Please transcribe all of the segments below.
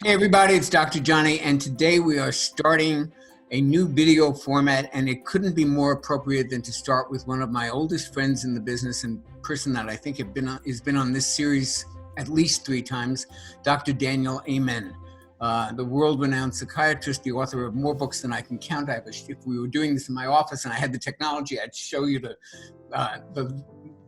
Hey everybody, it's Dr. Johnny, and today we are starting a new video format, and it couldn't be more appropriate than to start with one of my oldest friends in the business and person that I think has been on this series at least 3 times, Dr. Daniel Amen, the world-renowned psychiatrist, the author of more books than I can count. If we were doing this in my office and I had the technology, I'd show you the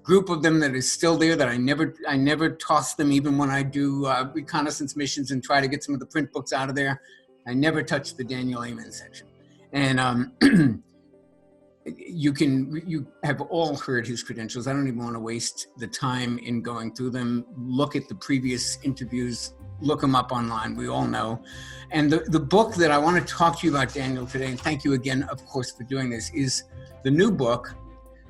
group of them that is still there, that I never toss them, even when I do reconnaissance missions and try to get some of the print books out of there. I never touch the Daniel Amen section. And you have all heard his credentials. I don't even want to waste the time in going through them. Look at the previous interviews, look them up online, we all know. And the book that I want to talk to you about, Daniel, today, and thank you again, of course, for doing this, is the new book,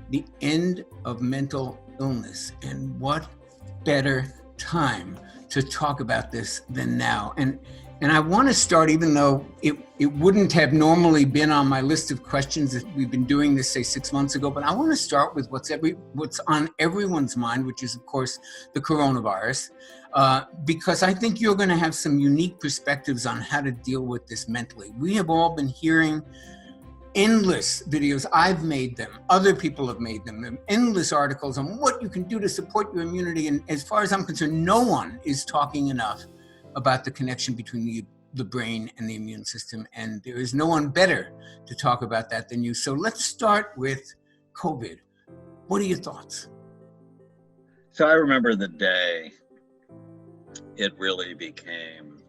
The End of Mental Illness. And what better time to talk about this than now? And I want to start, even though it wouldn't have normally been on my list of questions if we've been doing this, say, 6 months ago, but I want to start with what's on everyone's mind, which is, of course, the coronavirus, because I think you're going to have some unique perspectives on how to deal with this mentally. We have all been hearing endless videos. I've made them, other people have made them, endless articles on what you can do to support your immunity. And as far as I'm concerned, no one is talking enough about the connection between the brain and the immune system. And there is no one better to talk about that than you. So let's start with COVID. What are your thoughts? So I remember the day it really became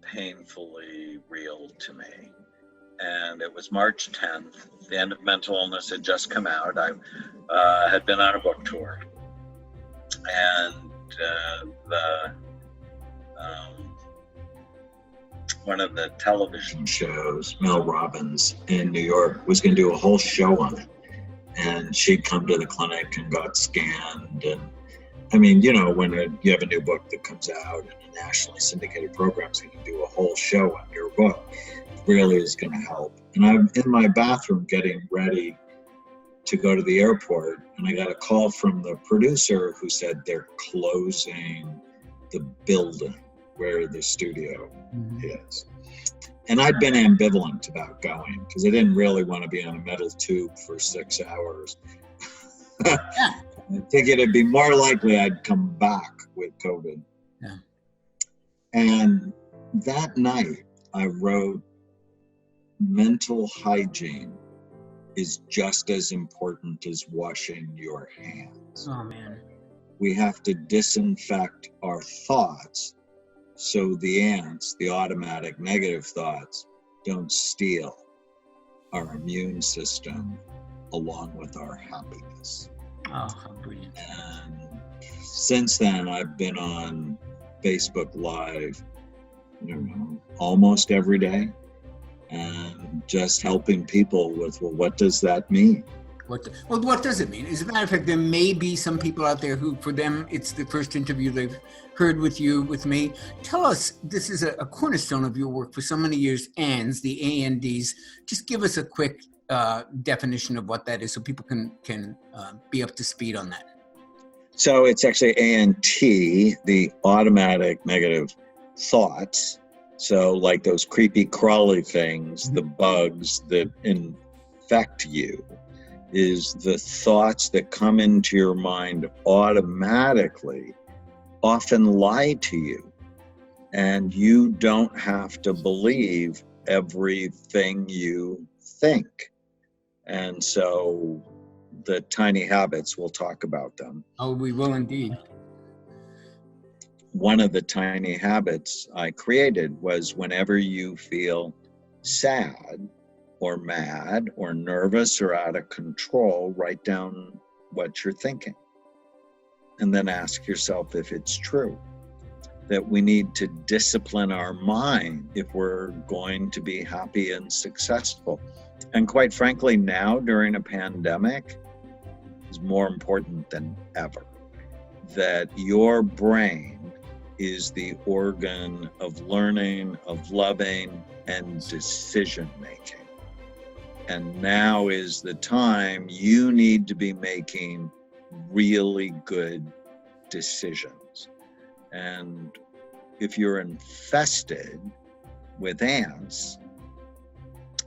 painfully real to me. And it was March 10th. The End of Mental Illness had just come out. I had been on a book tour. And one of the television shows, Mel Robbins in New York, was going to do a whole show on it. And she'd come to the clinic and got scanned. And I mean, you know, when you have a new book that comes out in a nationally syndicated program, so you can do a whole show on your book, really is going to help. And I'm in my bathroom getting ready to go to the airport, and I got a call from the producer who said they're closing the building where the studio is. And I'd been ambivalent about going because I didn't really want to be on a metal tube for 6 hours. I figured it'd be more likely I'd come back with COVID. Yeah. And that night I wrote, mental hygiene is just as important as washing your hands. Oh, man. We have to disinfect our thoughts so the ants, the automatic negative thoughts, don't steal our immune system along with our happiness. Oh, how brilliant. And since then, I've been on Facebook Live, almost every day. And just helping people with, well, what does that mean? What does it mean? As a matter of fact, there may be some people out there who, for them, it's the first interview they've heard with you, with me. Tell us, this is a cornerstone of your work for so many years, ANDs, the ANDs. Just give us a quick definition of what that is so people can be up to speed on that. So it's actually ANT, the automatic negative thoughts. So like those creepy crawly things, the bugs that infect you, is the thoughts that come into your mind automatically often lie to you. And you don't have to believe everything you think. And so the tiny habits, we'll talk about them. Oh, we will indeed. One of the tiny habits I created was whenever you feel sad or mad or nervous or out of control, write down what you're thinking. And then ask yourself if it's true. That we need to discipline our mind if we're going to be happy and successful. And quite frankly, now during a pandemic, is more important than ever. That your brain is the organ of learning, of loving, and decision making. And now is the time you need to be making really good decisions. And if you're infested with ants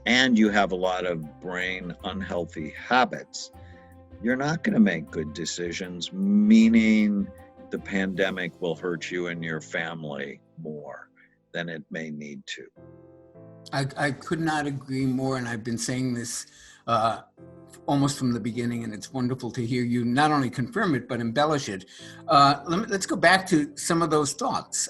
and you have a lot of brain unhealthy habits, you're not going to make good decisions, meaning the pandemic will hurt you and your family more than it may need to. I could not agree more, and I've been saying this almost from the beginning, and it's wonderful to hear you not only confirm it, but embellish it. Let's go back to some of those thoughts.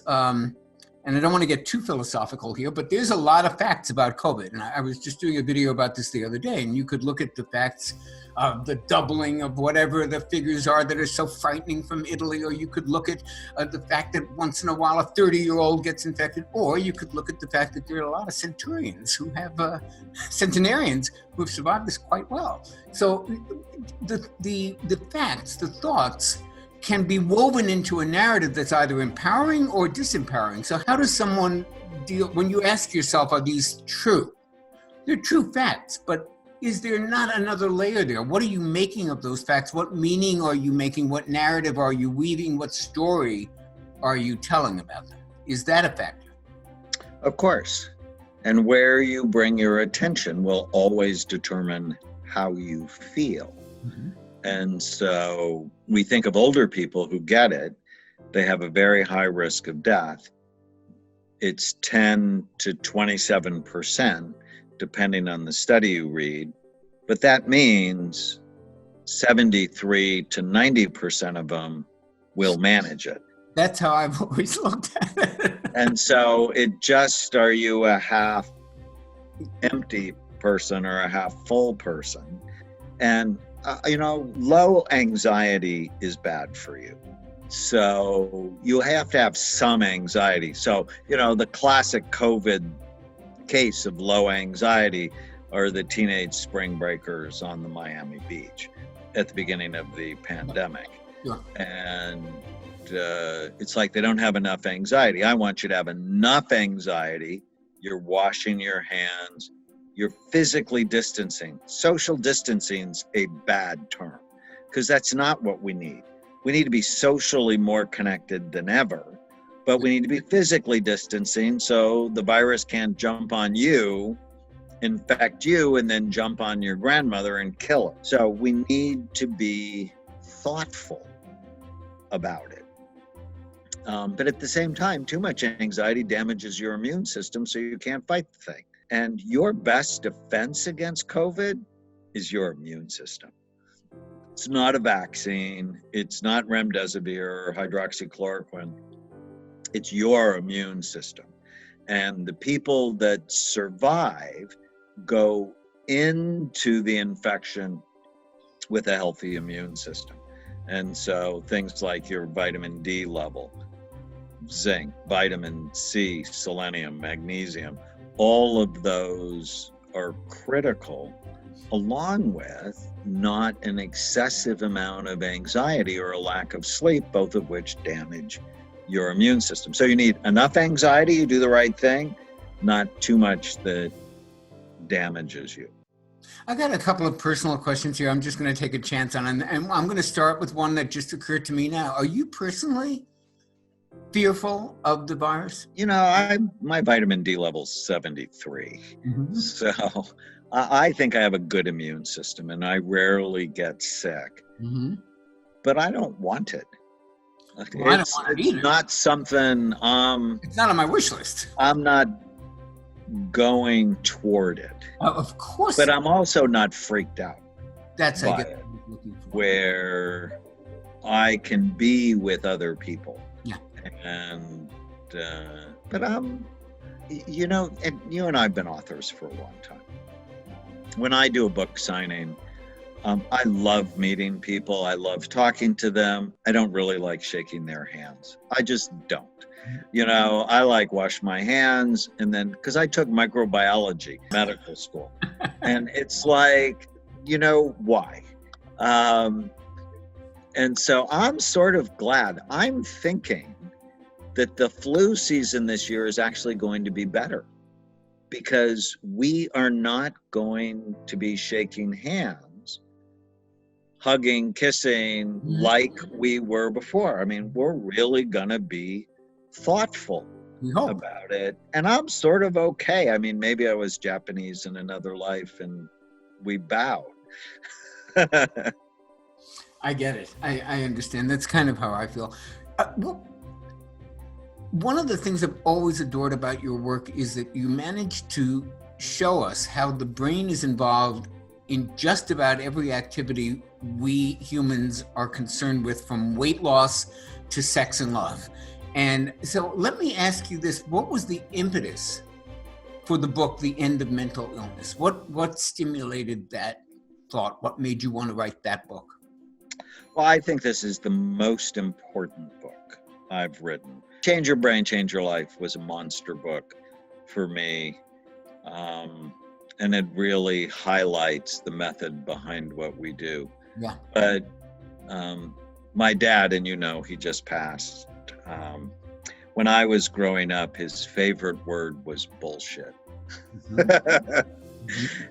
And I don't want to get too philosophical here, but there's a lot of facts about COVID. And I was just doing a video about this the other day, and you could look at the facts of the doubling of whatever the figures are that are so frightening from Italy, or you could look at the fact that once in a while a 30-year-old gets infected, or you could look at the fact that there are a lot of centenarians who have survived this quite well. So the facts, the thoughts, can be woven into a narrative that's either empowering or disempowering. So how does someone deal, when you ask yourself, are these true? They're true facts, but is there not another layer there? What are you making of those facts? What meaning are you making? What narrative are you weaving? What story are you telling about them? Is that a factor? Of course. And where you bring your attention will always determine how you feel. Mm-hmm. And so we think of older people who get it, they have a very high risk of death. It's 10 to 27%, depending on the study you read. But that means 73 to 90% of them will manage it. That's how I've always looked at it. And so it just, are you a half empty person or a half full person? And low anxiety is bad for you. So you have to have some anxiety. So, the classic COVID case of low anxiety are the teenage spring breakers on the Miami beach at the beginning of the pandemic. Yeah. And it's like they don't have enough anxiety. I want you to have enough anxiety. You're washing your hands. You're physically distancing. Social distancing's a bad term because that's not what we need. We need to be socially more connected than ever, but we need to be physically distancing so the virus can't jump on you, infect you, and then jump on your grandmother and kill her. So we need to be thoughtful about it. But at the same time, too much anxiety damages your immune system so you can't fight the thing. And your best defense against COVID is your immune system. It's not a vaccine. It's not remdesivir or hydroxychloroquine. It's your immune system. And the people that survive go into the infection with a healthy immune system. And so things like your vitamin D level, zinc, vitamin C, selenium, magnesium, all of those are critical, along with not an excessive amount of anxiety or a lack of sleep, both of which damage your immune system. So you need enough anxiety, you do the right thing, not too much that damages you. I got a couple of personal questions here I'm just going to take a chance on, and I'm going to start with one that just occurred to me now. Are you personally fearful of the virus? My vitamin D level's 73. Mm-hmm. So I think I have a good immune system and I rarely get sick. Mm-hmm. But I don't want it. Well, I don't want it either. It's not something it's not on my wish list. I'm not going toward it. Of course. But I'm also not freaked out. That's by it, where I can be with other people. Yeah. And but and you and I have been authors for a long time. When I do a book signing, I love meeting people. I love talking to them. I don't really like shaking their hands. I just don't. I like wash my hands, and then because I took microbiology medical school, and it's like, why? And so I'm sort of glad. I'm thinking that the flu season this year is actually going to be better because we are not going to be shaking hands, hugging, kissing like we were before. I mean, we're really going to be thoughtful We hope. about it. And I'm sort of okay. I mean, maybe I was Japanese in another life and we bowed. I get it. I understand. That's kind of how I feel. Well, one of the things I've always adored about your work is that you manage to show us how the brain is involved in just about every activity we humans are concerned with, from weight loss to sex and love. And so let me ask you this. What was the impetus for the book, The End of Mental Illness? What stimulated that thought? What made you want to write that book? Well, I think this is the most important book I've written. Change Your Brain, Change Your Life was a monster book for me. And it really highlights the method behind what we do. Yeah. But my dad, and he just passed. When I was growing up, his favorite word was bullshit. Mm-hmm.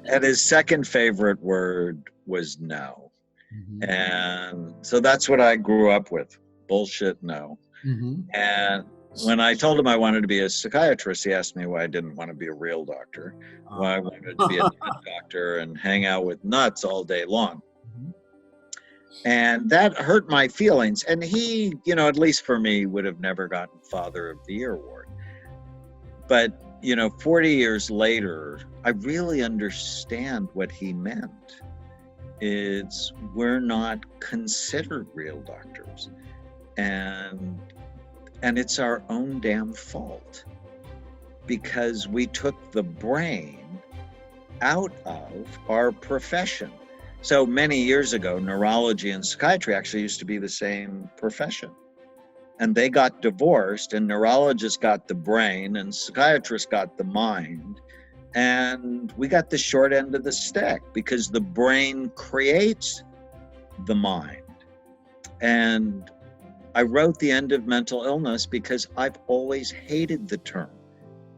And his second favorite word was no. Mm-hmm. And so that's what I grew up with. Bullshit, no. Mm-hmm. And when I told him I wanted to be a psychiatrist, he asked me why I didn't want to be a real doctor, why I wanted to be a doctor and hang out with nuts all day long. Mm-hmm. And that hurt my feelings. And he, at least for me, would have never gotten Father of the Year award. But, 40 years later, I really understand what he meant. We're not considered real doctors. And it's our own damn fault, because we took the brain out of our profession. So many years ago, neurology and psychiatry actually used to be the same profession. And they got divorced, and neurologists got the brain and psychiatrists got the mind. And we got the short end of the stick because the brain creates the mind. And I wrote The End of Mental Illness because I've always hated the term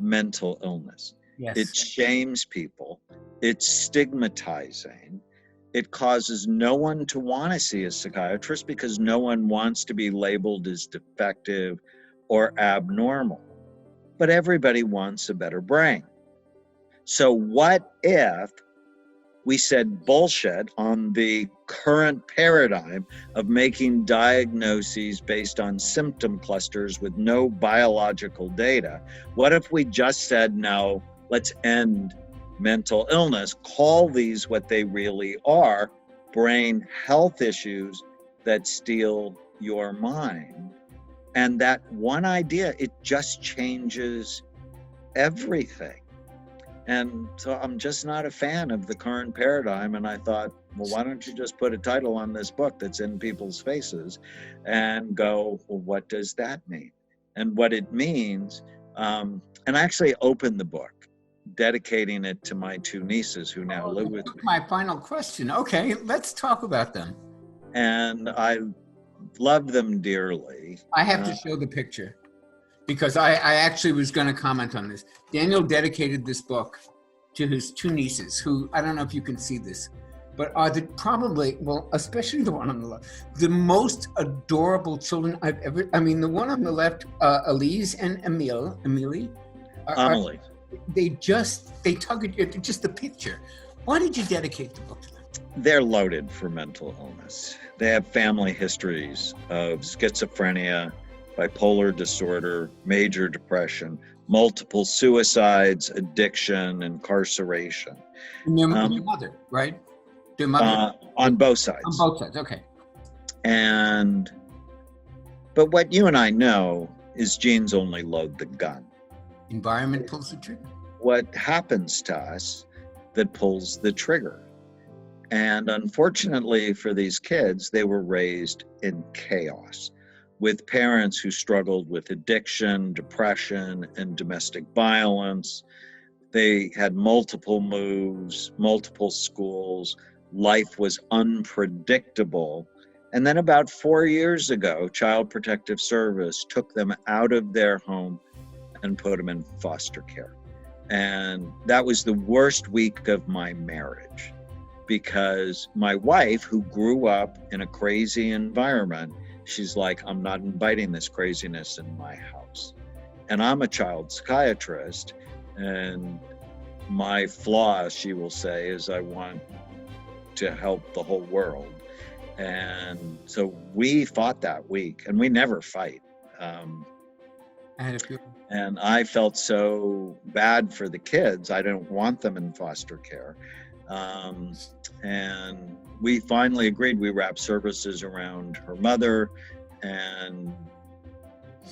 mental illness. Yes. It shames people. It's stigmatizing. It causes no one to want to see a psychiatrist because no one wants to be labeled as defective or abnormal. But everybody wants a better brain. So what if we said bullshit on the current paradigm of making diagnoses based on symptom clusters with no biological data? What if we just said, no, let's end mental illness, call these what they really are, brain health issues that steal your mind? And that one idea, it just changes everything. And so I'm just not a fan of the current paradigm. And I thought, well, why don't you just put a title on this book that's in people's faces and go, well, what does that mean? And what it means, and I actually opened the book, dedicating it to my two nieces who now live with me. My final question. Okay, let's talk about them. And I love them dearly. I have to show the picture, because I actually was going to comment on this. Daniel dedicated this book to his two nieces, who, I don't know if you can see this, but are probably, well, especially the one on the left, the most adorable children I've ever, the one on the left, Elise and Amelie. They tug at you, just the picture. Why did you dedicate the book to them? They're loaded for mental illness. They have family histories of schizophrenia, bipolar disorder, major depression, multiple suicides, addiction, incarceration. And their mother, right? Their mother? On both sides. On both sides, okay. But what you and I know is genes only load the gun. Environment pulls the trigger. What happens to us that pulls the trigger? And unfortunately for these kids, they were raised in chaos, with parents who struggled with addiction, depression, and domestic violence. They had multiple moves, multiple schools. Life was unpredictable. And then about 4 years ago, Child Protective Service took them out of their home and put them in foster care. And that was the worst week of my marriage, because my wife, who grew up in a crazy environment, she's like, I'm not inviting this craziness in my house. And I'm a child psychiatrist, and my flaw, she will say, is I want to help the whole world. And so we fought that week, and we never fight. I had a few. And I felt so bad for the kids. I don't want them in foster care. And we finally agreed. We wrapped services around her mother. And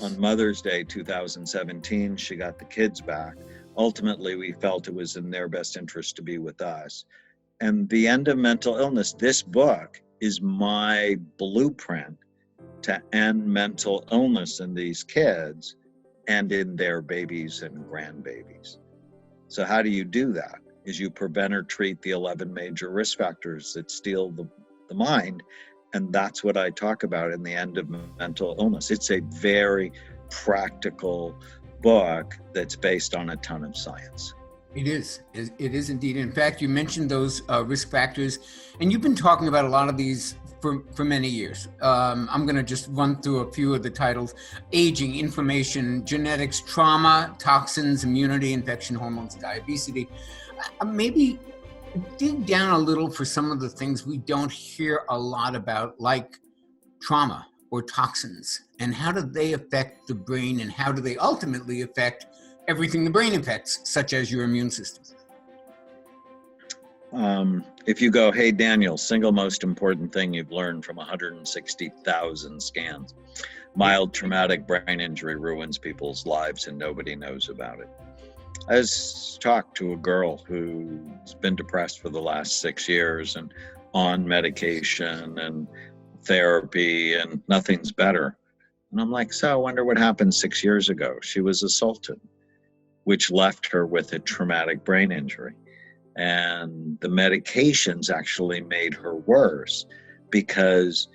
on Mother's Day 2017, she got the kids back. Ultimately, we felt it was in their best interest to be with us. And the end of mental illness, this book is my blueprint to end mental illness in these kids and in their babies and grandbabies. So how do you do that? Is you prevent or treat the 11 major risk factors that steal the mind. And that's what I talk about in the end of mental illness. It's a very practical book that's based on a ton of science. It is. It is indeed. In fact, you mentioned those risk factors, and you've been talking about a lot of these for many years. I'm going to just run through a few of the titles: aging, inflammation, genetics, trauma, toxins, immunity, infection, hormones, diabetes. Maybe dig down a little for some of the things we don't hear a lot about, like trauma or toxins, and how do they affect the brain, and how do they ultimately affect everything the brain affects, such as your immune system? If you go, hey, Daniel, single most important thing you've learned from 160,000 scans. Mild traumatic brain injury ruins people's lives and nobody knows about it. I just talked to a girl who's been depressed for the last 6 years and on medication and therapy, and nothing's better. And I'm like, so I wonder what happened 6 years ago. She was assaulted, which left her with a traumatic brain injury. And the medications actually made her worse, because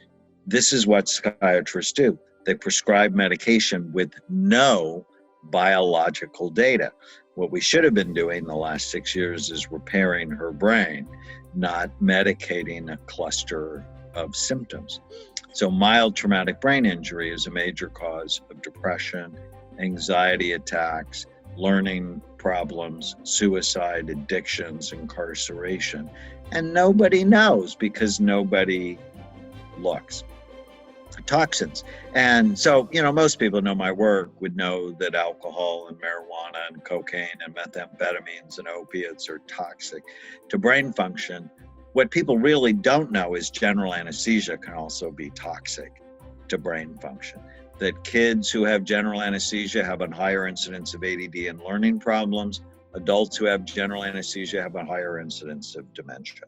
this is what psychiatrists do. They prescribe medication with no biological data. What we should have been doing the last 6 years is repairing her brain, not medicating a cluster of symptoms. So mild traumatic brain injury is a major cause of depression, anxiety attacks, learning problems, suicide, addictions, incarceration. And nobody knows because nobody looks. Toxins. And so, most people know my work would know that alcohol and marijuana and cocaine and methamphetamines and opiates are toxic to brain function. What people really don't know is general anesthesia can also be toxic to brain function. That kids who have general anesthesia have a higher incidence of ADD and learning problems. Adults who have general anesthesia have a higher incidence of dementia.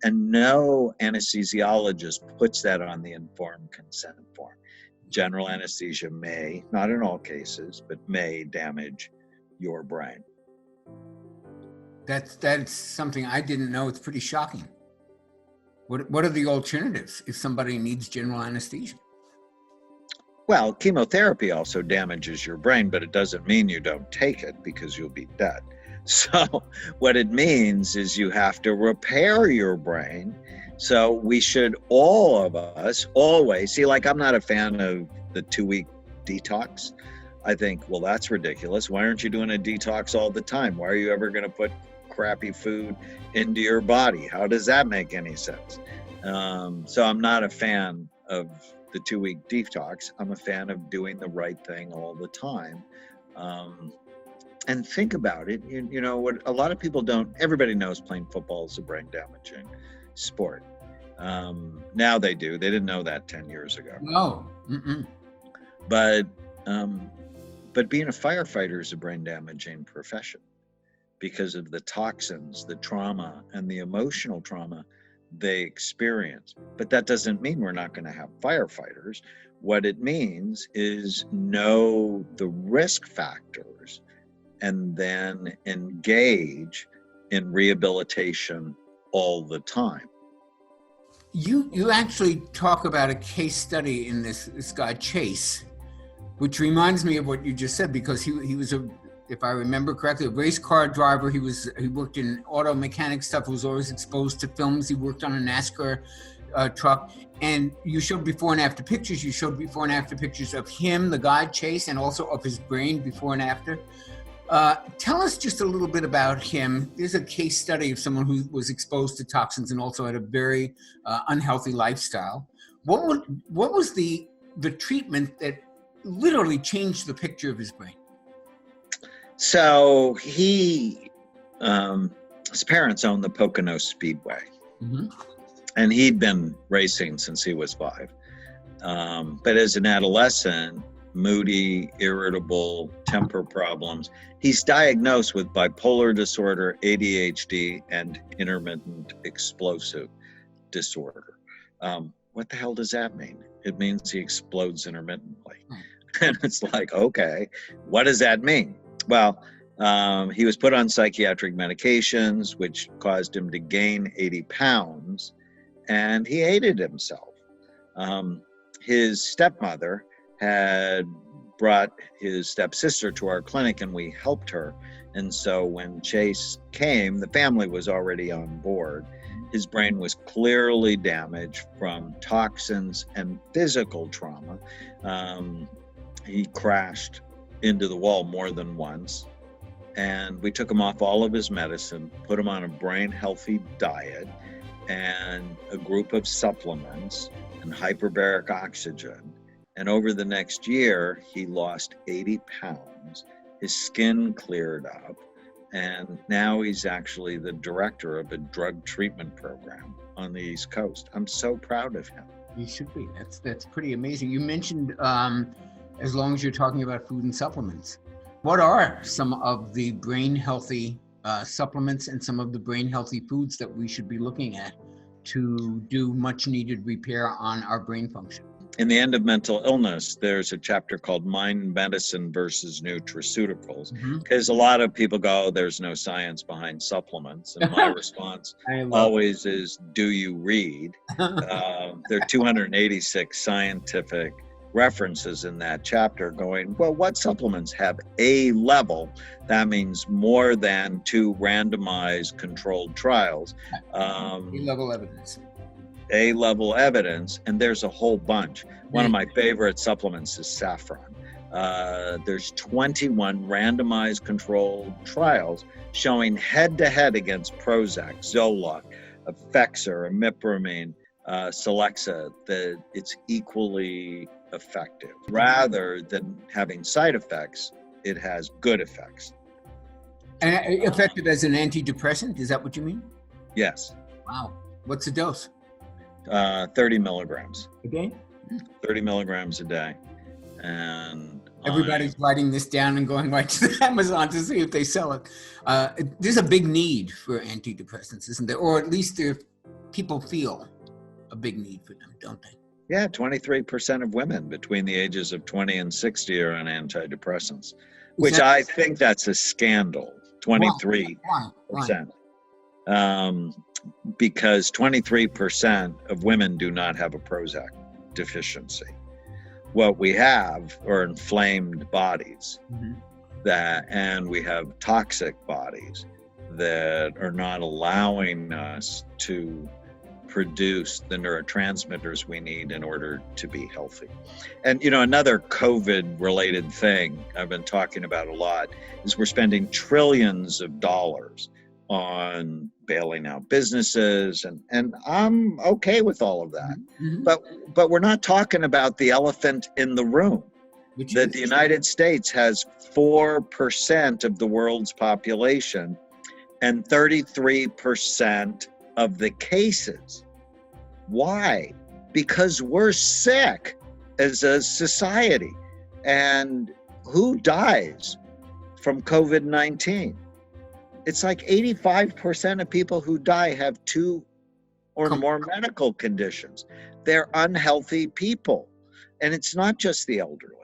And no anesthesiologist puts that on the informed consent form. General anesthesia may, not in all cases, but may damage your brain. That's something I didn't know. It's pretty shocking. What are the alternatives if somebody needs general anesthesia? Well, chemotherapy also damages your brain, but it doesn't mean you don't take it because you'll be dead. So what it means is you have to repair your brain. So we should, all of us, always, see, like I'm not a fan of the 2-week detox. I think, well, that's ridiculous. Why aren't you doing a detox all the time? Why are you ever going to put crappy food into your body? How does that make any sense? So I'm not a fan of the 2-week detox. I'm a fan of doing the right thing all the time. And think about it, what a lot of people don't, everybody knows playing football is a brain damaging sport. Now they do. They didn't know that 10 years ago. No. But being a firefighter is a brain damaging profession because of the toxins, the trauma, and the emotional trauma they experience. But that doesn't mean we're not going to have firefighters. What it means is know the risk factors and then engage in rehabilitation all the time. You actually talk about a case study in this guy Chase, which reminds me of what you just said, because he was if I remember correctly, a race car driver. He worked in auto mechanic stuff, was always exposed to films. He worked on a NASCAR truck, and you showed before and after pictures. You showed before and after pictures of him, the guy Chase, and also of his brain before and after. Tell us just a little bit about him. There's a case study of someone who was exposed to toxins and also had a very unhealthy lifestyle. What was the treatment that literally changed the picture of his brain? So he, his parents owned the Pocono Speedway, and he'd been racing since he was 5. But as an adolescent, moody, irritable, temper problems. He's diagnosed with bipolar disorder, ADHD, and intermittent explosive disorder. What the hell does that mean? It means he explodes intermittently. And it's like, okay, what does that mean? Well, he was put on psychiatric medications, which caused him to gain 80 pounds, and he hated himself. His stepmother had brought his stepsister to our clinic, and we helped her. And so when Chase came, the family was already on board. His brain was clearly damaged from toxins and physical trauma. He crashed into the wall more than once. And we took him off all of his medicine, put him on a brain healthy diet and a group of supplements and hyperbaric oxygen. And over the next year, he lost 80 pounds. His skin cleared up. And now he's actually the director of a drug treatment program on the East Coast. I'm so proud of him. You should be. That's pretty amazing. You mentioned, as long as you're talking about food and supplements, what are some of the brain healthy supplements and some of the brain healthy foods that we should be looking at to do much needed repair on our brain function? In the End of Mental Illness, there's a chapter called Mind Medicine versus Nutraceuticals, because a lot of people go, oh, there's no science behind supplements. And my response always is, do you read? There are 286 scientific references in that chapter going, well, what supplements have A level? That means more than 2 randomized controlled trials. A-level evidence. A-level evidence, and there's a whole bunch. One of my favorite supplements is saffron. There's 21 randomized controlled trials showing head-to-head against Prozac, Zoloft, Effexor, Imipramine, Celexa, that it's equally effective. Rather than having side effects, it has good effects. And effective as an antidepressant, is that what you mean? Yes. Wow. What's the dose? 30 milligrams. A day? 30 milligrams a day. And everybody's writing this down and going right to Amazon to see if they sell it. There's a big need for antidepressants, isn't there? Or at least people feel a big need for them, don't they? Yeah, 23% of women between the ages of 20 and 60 are on antidepressants, which I think that's a scandal, 23%. Why? Because 23% of women do not have a Prozac deficiency. What we have are inflamed bodies and we have toxic bodies that are not allowing us to produce the neurotransmitters we need in order to be healthy. And another COVID related thing I've been talking about a lot is we're spending trillions of dollars on bailing out businesses, and I'm okay with all of that. But we're not talking about the elephant in the room, that the United States has 4% of the world's population and 33% of the cases. Why? Because we're sick as a society. And who dies from COVID-19? It's like 85% of people who die have 2 or more medical conditions. They're unhealthy people. And it's not just the elderly.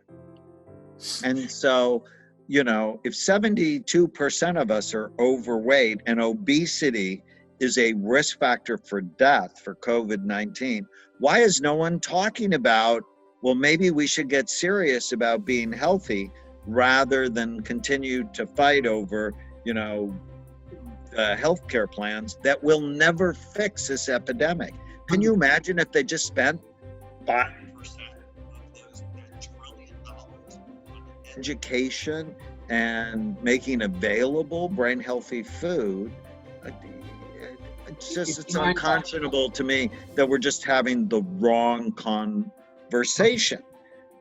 And so, if 72% of us are overweight and obesity is a risk factor for death for COVID-19, why is no one talking about, well, maybe we should get serious about being healthy rather than continue to fight over, healthcare plans that will never fix this epidemic? Can you imagine if they just spent 5% of those $1 trillion on education and making available brain healthy food? It's unconscionable to me that we're just having the wrong conversation.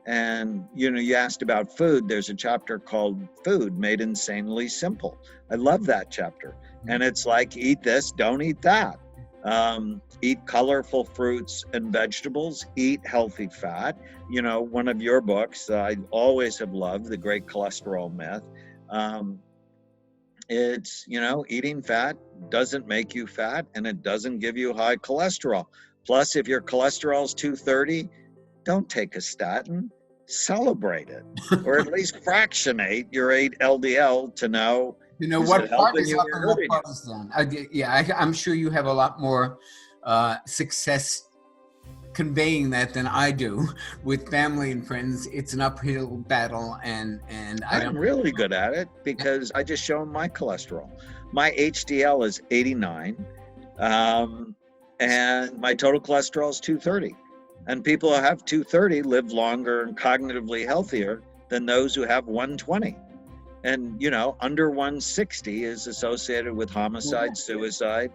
And you asked about food. There's a chapter called Food Made Insanely Simple. I love that chapter. And it's like, eat this, don't eat that. Eat colorful fruits and vegetables, eat healthy fat. One of your books I always have loved, The Great Cholesterol Myth. It's, eating fat doesn't make you fat, and it doesn't give you high cholesterol. Plus, if your cholesterol is 230, don't take a statin, celebrate it, or at least fractionate your 8 LDL to know what part is up and what part is down. I'm sure you have a lot more success conveying that than I do with family and friends. It's an uphill battle, and I'm really good at it because I just show them my cholesterol. My HDL is 89, and my total cholesterol is 230. And people who have 230 live longer and cognitively healthier than those who have 120. And, under 160 is associated with homicide, suicide,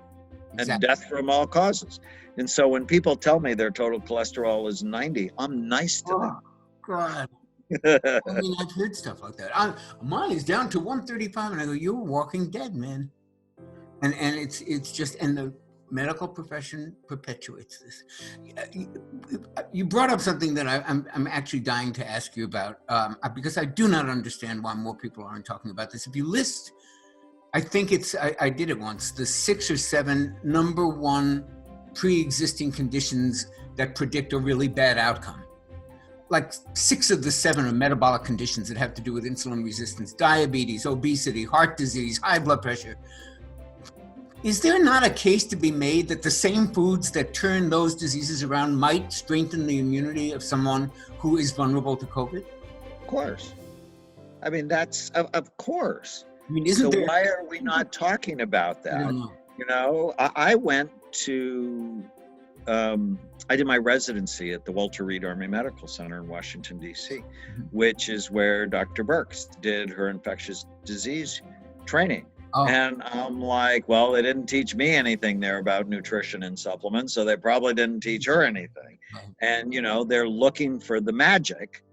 and death from all causes. And so when people tell me their total cholesterol is 90, I'm nice to them. God. I've heard stuff like that. Mine is down to 135, and I go, "You're walking dead, man." And it's just, and the medical profession perpetuates this. You brought up something that I'm actually dying to ask you about, because I do not understand why more people aren't talking about this. If you list, I think I did it once, the 6 or 7 number one pre-existing conditions that predict a really bad outcome. Like 6 of the 7 are metabolic conditions that have to do with insulin resistance, diabetes, obesity, heart disease, high blood pressure. Is there not a case to be made that the same foods that turn those diseases around might strengthen the immunity of someone who is vulnerable to COVID? Of course. I mean, that's, of course. I mean, isn't there... why are we not talking about that? I went to, I did my residency at the Walter Reed Army Medical Center in Washington, D.C., which is where Dr. Birx did her infectious disease training. Oh. And I'm like, well, they didn't teach me anything there about nutrition and supplements, so they probably didn't teach her anything. And, they're looking for the magic,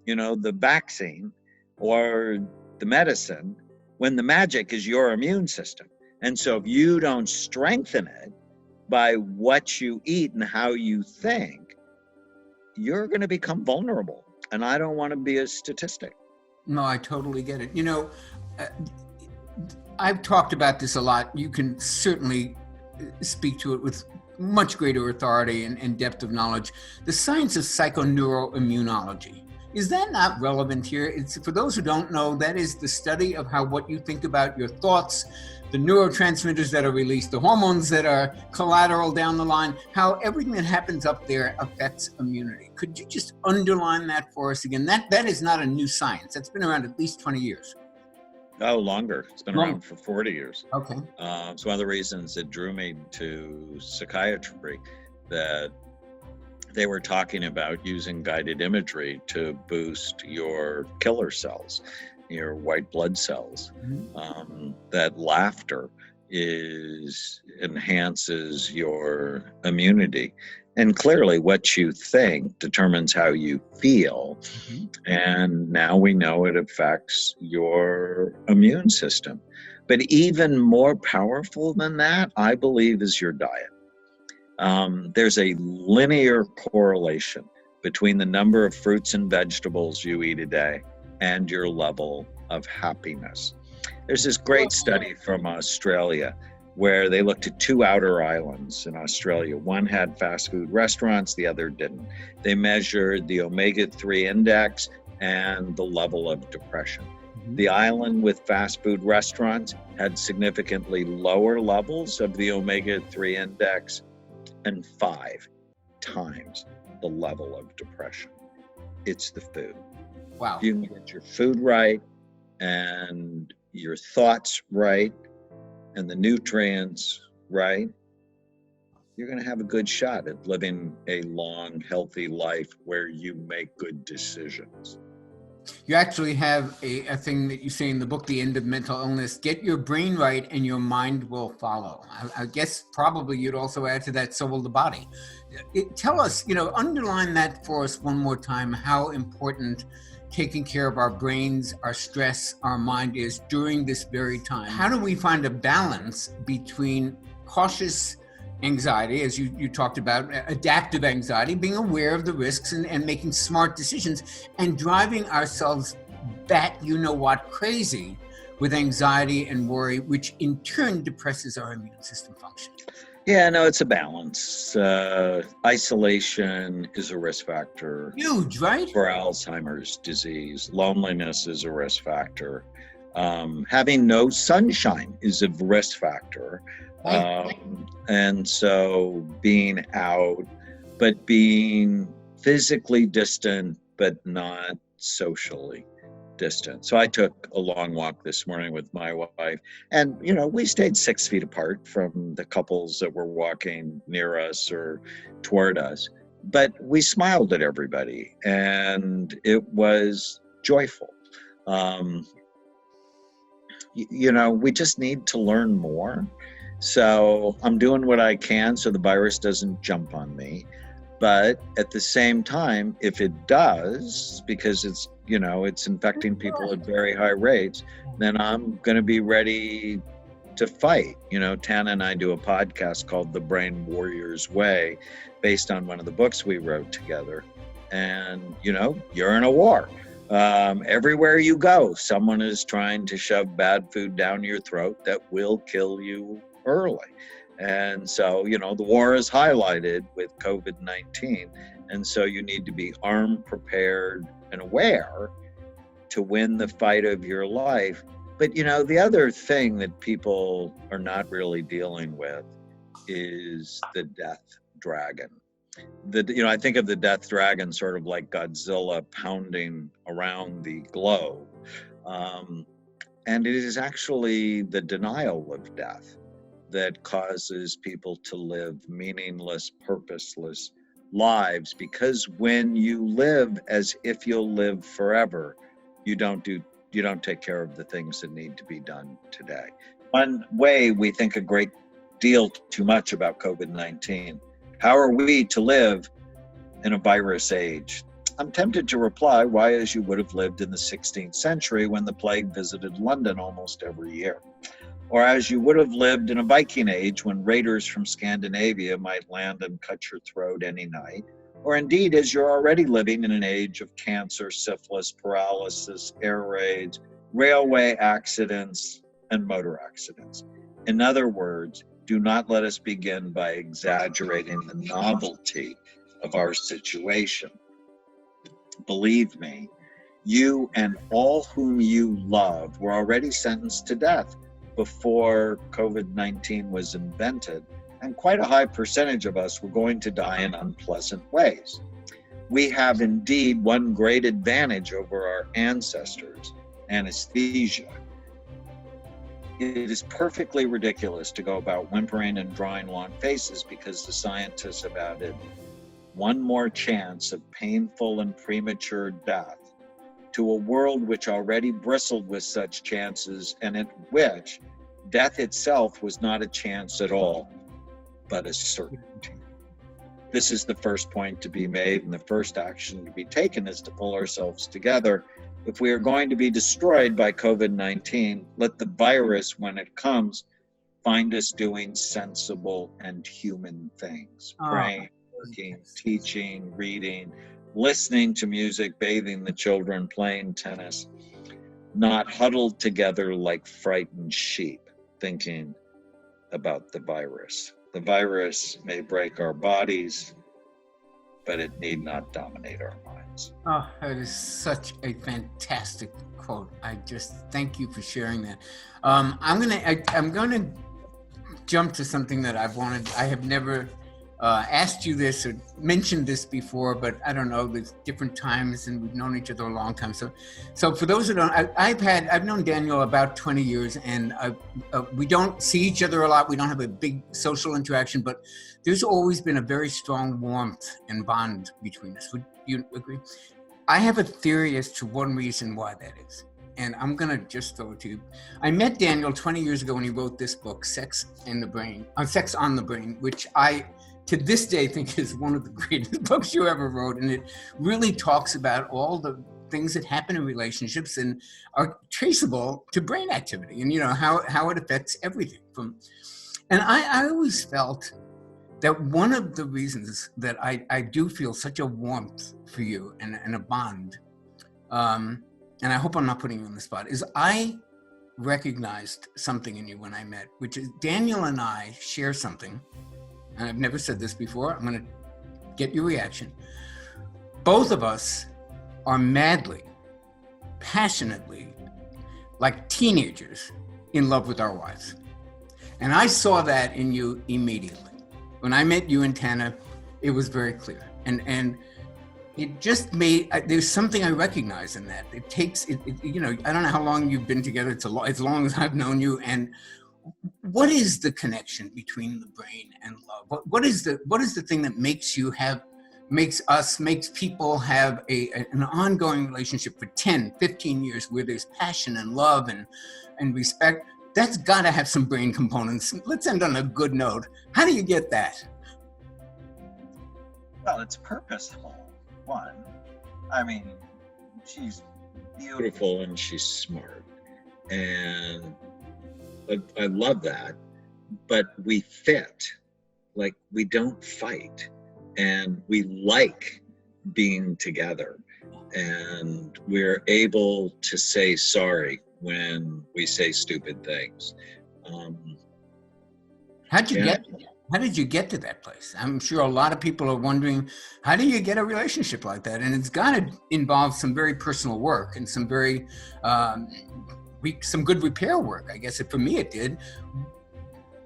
the vaccine or the medicine, when the magic is your immune system. And so if you don't strengthen it by what you eat and how you think, you're going to become vulnerable. And I don't want to be a statistic. No, I totally get it. I've talked about this a lot. You can certainly speak to it with much greater authority and depth of knowledge. The science of psychoneuroimmunology. Is that not relevant here? It's, for those who don't know, that is the study of how what you think about, your thoughts, the neurotransmitters that are released, the hormones that are collateral down the line, how everything that happens up there affects immunity. Could you just underline that for us again? That is not a new science. That's been around at least 20 years. Oh, longer. It's been around for 40 years. Okay. It's one of the reasons that drew me to psychiatry, that they were talking about using guided imagery to boost your killer cells, your white blood cells. That laughter enhances your immunity. And clearly what you think determines how you feel. And now we know it affects your immune system. But even more powerful than that, I believe, is your diet. There's a linear correlation between the number of fruits and vegetables you eat a day and your level of happiness. There's this great study from Australia where they looked at 2 outer islands in Australia. One had fast food restaurants, the other didn't. They measured the omega-3 index and the level of depression. The island with fast food restaurants had significantly lower levels of the omega-3 index and 5 times the level of depression. It's the food. Wow. If you can get your food right and your thoughts right and the nutrients right, you're going to have a good shot at living a long, healthy life where you make good decisions. You actually have a thing that you say in the book, The End of Mental Illness: get your brain right and your mind will follow. I guess probably you'd also add to that, so will the body. Tell us, underline that for us one more time, how important taking care of our brains, our stress, our mind is during this very time. How do we find a balance between cautious anxiety, as you talked about, adaptive anxiety, being aware of the risks and making smart decisions, and driving ourselves crazy with anxiety and worry, which in turn depresses our immune system function? Yeah, no, it's a balance. Isolation is a risk factor. Huge, right? For Alzheimer's disease. Loneliness is a risk factor. Having no sunshine is a risk factor. And so being out, but being physically distant, but not socially distant. So I took a long walk this morning with my wife, and we stayed 6 feet apart from the couples that were walking near us or toward us, but we smiled at everybody and it was joyful. We just need to learn more. So I'm doing what I can so the virus doesn't jump on me. But at the same time, if it does, because it's infecting people at very high rates, then I'm going to be ready to fight. Tana and I do a podcast called The Brain Warrior's Way, based on one of the books we wrote together. And, you're in a war. Everywhere you go, someone is trying to shove bad food down your throat that will kill you early. And so, the war is highlighted with COVID-19. And so you need to be armed, prepared, and aware to win the fight of your life. But, the other thing that people are not really dealing with is the death dragon. I think of the death dragon sort of like Godzilla pounding around the globe. And it is actually the denial of death that causes people to live meaningless, purposeless lives, because when you live as if you'll live forever, you don't take care of the things that need to be done today. One way we think a great deal too much about COVID-19. How are we to live in a virus age? I'm tempted to reply, why, as you would have lived in the 16th century when the plague visited London almost every year. Or as you would have lived in a Viking age when raiders from Scandinavia might land and cut your throat any night. Or indeed, as you're already living in an age of cancer, syphilis, paralysis, air raids, railway accidents, and motor accidents. In other words, do not let us begin by exaggerating the novelty of our situation. Believe me, you and all whom you love were already sentenced to death before COVID-19 was invented, and quite a high percentage of us were going to die in unpleasant ways. We have indeed one great advantage over our ancestors: anesthesia. It is perfectly ridiculous to go about whimpering and drawing long faces because the scientists have added one more chance of painful and premature death to a world which already bristled with such chances, and in which death itself was not a chance at all, but a certainty. This is the first point to be made, and the first action to be taken is to pull ourselves together. If we are going to be destroyed by COVID-19, let the virus, when it comes, find us doing sensible and human things. Praying, working, teaching, reading, listening to music, bathing the children, playing tennis, not huddled together like frightened sheep, thinking about the virus. The virus may break our bodies, but it need not dominate our minds. Oh, that is such a fantastic quote. I just thank you for sharing that. I'm gonna jump to something that I have never asked you this or mentioned this before, but I don't know, there's different times and we've known each other a long time. So for those who don't, I've known Daniel about 20 years, and we don't see each other a lot. We don't have a big social interaction, but there's always been a very strong warmth and bond between us. Would you agree? I have a theory as to one reason why that is. And I'm going to just throw it to you. I met Daniel 20 years ago when he wrote this book, Sex on the Brain, which I, to this day, think is one of the greatest books you ever wrote. And it really talks about all the things that happen in relationships and are traceable to brain activity and, how it affects everything. And I always felt that one of the reasons that I do feel such a warmth for you and a bond, and I hope I'm not putting you on the spot, is I recognized something in you when I met, which is Daniel and I share something, and I've never said this before. I'm going to get your reaction. Both of us are madly, passionately, like teenagers, in love with our wives. And I saw that in you immediately. When I met you and Tana, it was very clear. And it just made, there's something I recognize in that. It takes, I don't know how long you've been together. It's as long as I've known you. And what is the connection between the brain and love? What is the thing that makes people have an ongoing relationship for 10, 15 years where there's passion and love and respect? That's got to have some brain components. Let's end on a good note. How do you get that? Well, it's purposeful. One, I mean, she's beautiful and she's smart, and I love that. But we fit, like we don't fight, and we like being together, and we're able to say sorry when we say stupid things. How did you get to that place? I'm sure a lot of people are wondering, how do you get a relationship like that? And it's got to involve some very personal work and some very, some good repair work. I guess for me it did.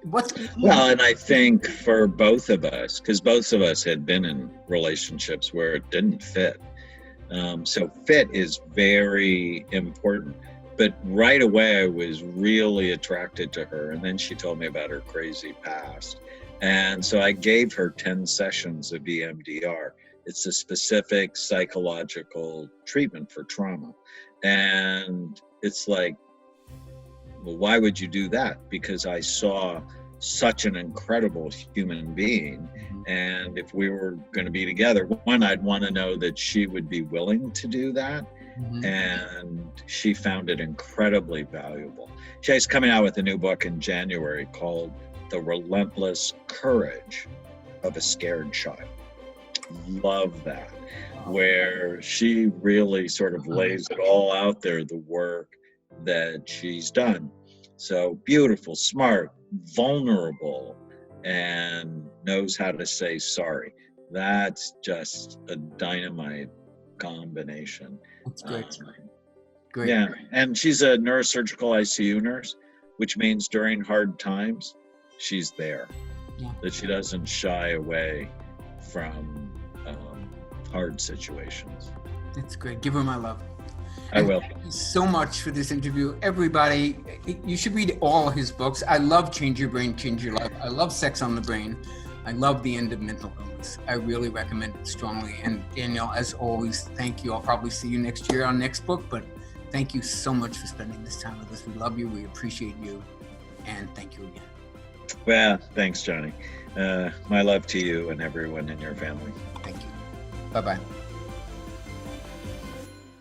Well, and I think for both of us, because both of us had been in relationships where it didn't fit. So fit is very important. But right away, I was really attracted to her. And then she told me about her crazy past. And so I gave her 10 sessions of EMDR. It's a specific psychological treatment for trauma. And it's like, well, why would you do that? Because I saw such an incredible human being. And if we were going to be together, one, I'd want to know that she would be willing to do that. Mm-hmm. And she found it incredibly valuable. She's coming out with a new book in January called The Relentless Courage of a Scared Child. Love that. Where she really sort of lays it all out there, the work that she's done. So beautiful, smart, vulnerable, and knows how to say sorry. That's just a dynamite combination. That's great. Great. Yeah, and she's a neurosurgical ICU nurse, which means during hard times, she's there. Yeah. That she doesn't shy away from hard situations. That's great. Give her my love. I will. Thank you so much for this interview. Everybody, you should read all his books. I love Change Your Brain, Change Your Life. I love Sex on the Brain. I love The End of Mental Illness. I really recommend it strongly. And Daniel, as always, thank you. I'll probably see you next year on next book, but thank you so much for spending this time with us. We love you. We appreciate you. And thank you again. Well, thanks, Johnny. My love to you and everyone in your family. Thank you. Bye-bye.